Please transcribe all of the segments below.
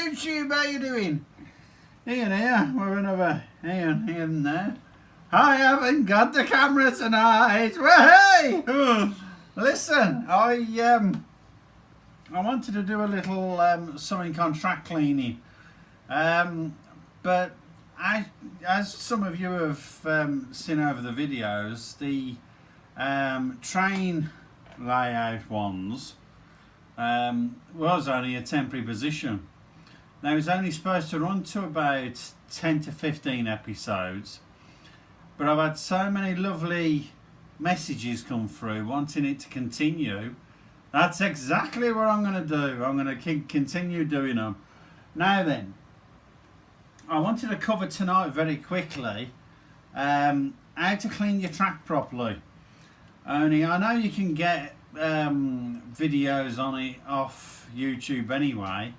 YouTube, how you doing? Ian here, we're another Ian there. I haven't got the camera tonight. Well, hey! Listen, I wanted to do a little something on track cleaning, but as some of you have seen over the videos, the train layout ones was only a temporary position. Now, it was only supposed to run to about 10 to 15 episodes, but I've had so many lovely messages come through wanting it to continue. That's exactly what I'm going to do. I'm going to continue doing them. Now then, I wanted to cover tonight very quickly how to clean your track properly. Only I know you can get videos on it off YouTube anyway,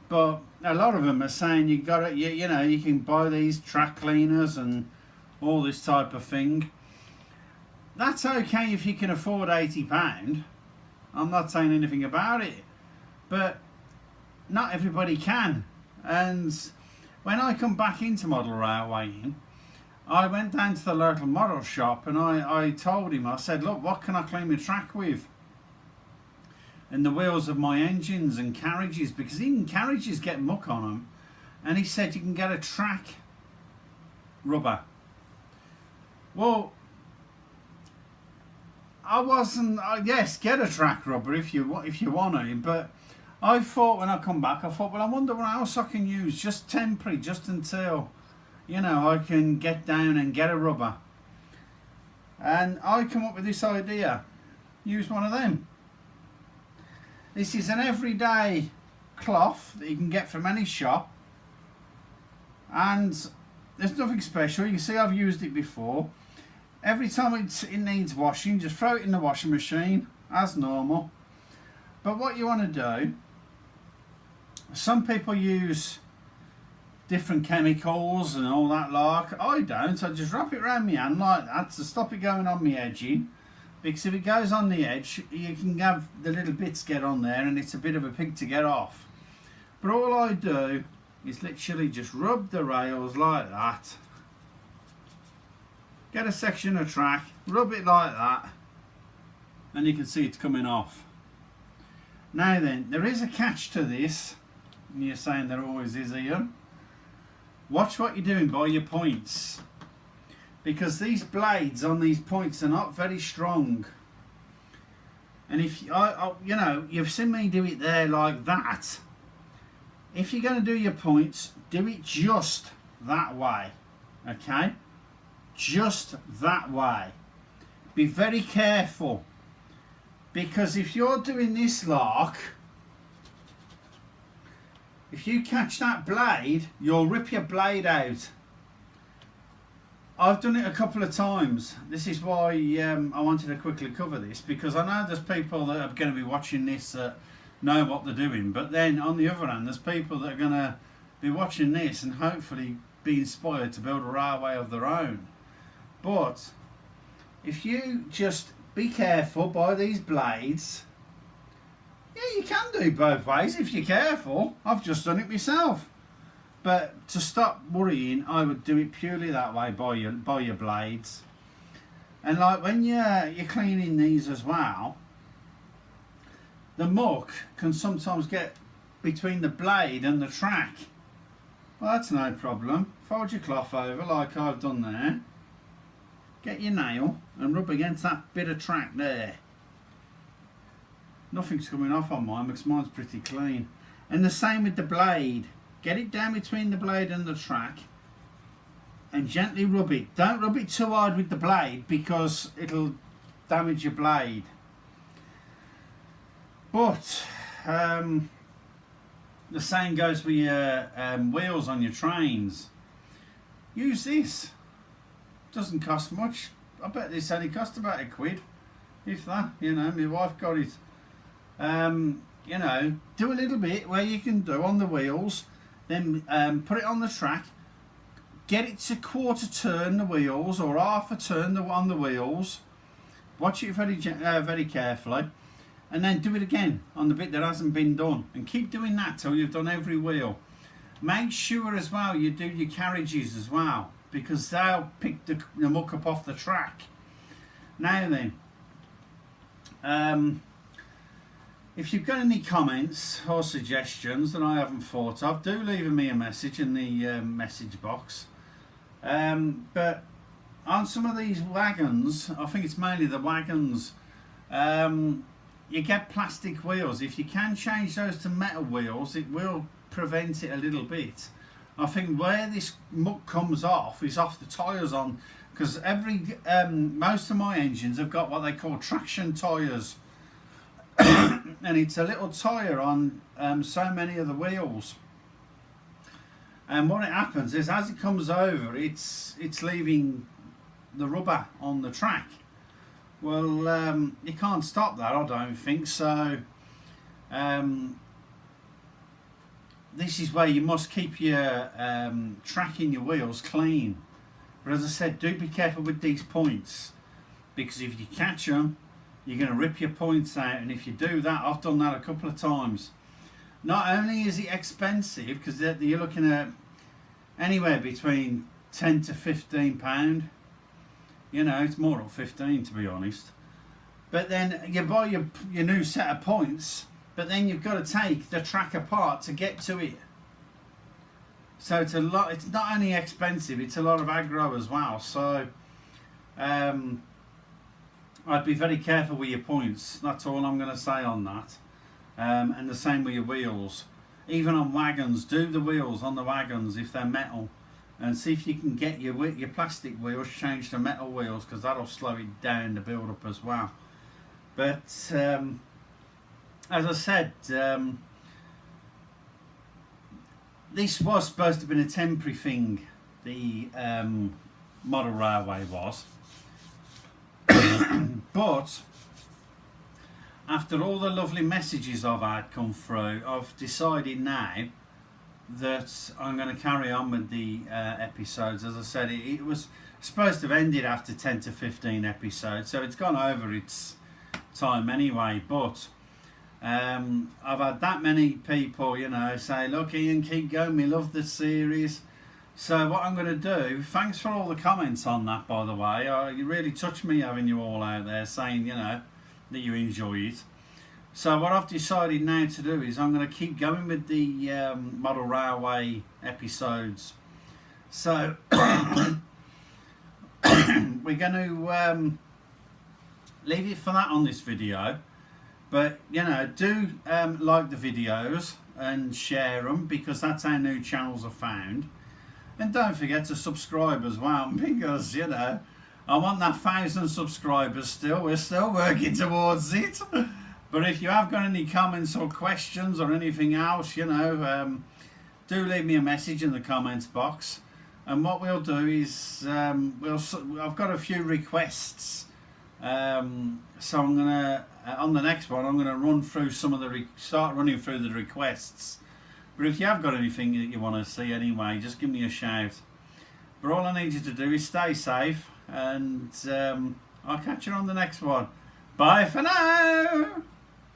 but a lot of them are saying you got it. You know, you can buy these track cleaners and all this type of thing. That's okay if you can afford £80. I'm not saying anything about it, but not everybody can. And when I come back into model railwaying, I went down to the local model shop and I told him, I said, look, what can I clean my track with? And the wheels of my engines and carriages, because even carriages get muck on them. And he said, you can get a track rubber. Well, I wasn't, yes, get a track rubber if you want to, but I thought when I come back, I thought, well, I wonder what else I can use, just temporary, just until, you know, I can get down and get a rubber. And I come up with this idea, use one of them. This is an everyday cloth that you can get from any shop, and there's nothing special. You can see I've used it before. Every time it needs washing, just throw it in the washing machine as normal. But what you want to do, some people use different chemicals and all that like. I don't. I just wrap it around my hand like that to stop it going on my edging. Because if it goes on the edge, you can have the little bits get on there and it's a bit of a pig to get off. But all I do is literally just rub the rails like that. Get a section of track, rub it like that, and you can see it's coming off. Now then, there is a catch to this, and you're saying there always is, Ian. Watch what you're doing by your points, because these blades on these points are not very strong. And if you know, you've seen me do it there like that. If you're going to do your points, do it just that way, okay? Just that way. Be very careful, because if you're doing this lark, if you catch that blade, you'll rip your blade out. I've done it a couple of times. This is why I wanted to quickly cover this, because I know there's people that are going to be watching this that know what they're doing, but then on the other hand, there's people that are going to be watching this and hopefully be inspired to build a railway of their own. But if you just be careful by these blades, yeah, you can do both ways if you're careful. I've just done it myself. But to stop worrying, I would do it purely that way by your blades. And like when you're cleaning these as well, the muck can sometimes get between the blade and the track. Well, that's no problem. Fold your cloth over like I've done there. Get your nail and rub against that bit of track there. Nothing's coming off on mine because mine's pretty clean. And the same with the blade. Get it down between the blade and the track and gently rub it. Don't rub it too hard with the blade because it'll damage your blade. But the same goes with your wheels on your trains. Use this. Doesn't cost much. I bet this only cost about £1, if that. You know, my wife got it. You know, do a little bit where you can do on the wheels. Then put it on the track, get it to quarter turn the wheels or half a turn on the wheels. Watch it very carefully, and then do it again on the bit that hasn't been done, and keep doing that till you've done every wheel. Make sure as well you do your carriages as well, because they'll pick the muck up off the track. Now then, if you've got any comments or suggestions that I haven't thought of, do leave me a message in the message box. But on some of these wagons, I think it's mainly the wagons, you get plastic wheels. If you can change those to metal wheels, it will prevent it a little bit. I think where this muck comes off is off the tyres on, because most of my engines have got what they call traction tyres. And it's a little tyre on so many of the wheels, and what it happens is as it comes over, it's leaving the rubber on the track. Well, you can't stop that, I don't think so. This is where you must keep your track in your wheels clean. But as I said, do be careful with these points, because if you catch them, you're going to rip your points out, and if you do that, I've done that a couple of times. Not only is it expensive, because you're looking at anywhere between £10 to £15. You know, it's more than 15 to be honest. But then you buy your new set of points, but then you've got to take the track apart to get to it. So it's a lot. It's not only expensive, it's a lot of aggro as well. So I'd be very careful with your points. That's all I'm going to say on that. And the same with your wheels. Even on wagons, do the wheels on the wagons if they're metal, and see if you can get your plastic wheels changed to metal wheels, because that'll slow it down the build up as well. But as I said, this was supposed to have been a temporary thing, the model railway was. But after all the lovely messages I've had come through, I've decided now that I'm going to carry on with the episodes. As I said, it was supposed to have ended after 10 to 15 episodes, so it's gone over its time anyway. But I've had that many people, you know, say, look Ian, keep going, we love the series. So what I'm going to do, thanks for all the comments on that, by the way. You really touched me having you all out there saying, you know, that you enjoy it. So what I've decided now to do is I'm going to keep going with the model railway episodes. So we're going to leave it for that on this video. But, you know, do like the videos and share them, because that's how new channels are found. And don't forget to subscribe as well, because, you know, I want that 1,000 subscribers still. We're still working towards it. But if you have got any comments or questions or anything else, you know, do leave me a message in the comments box. And what we'll do is, I've got a few requests. So I'm going to, on the next one, I'm going to run through some of start running through the requests. But if you have got anything that you want to see anyway, just give me a shout. But all I need you to do is stay safe, and I'll catch you on the next one. Bye for now!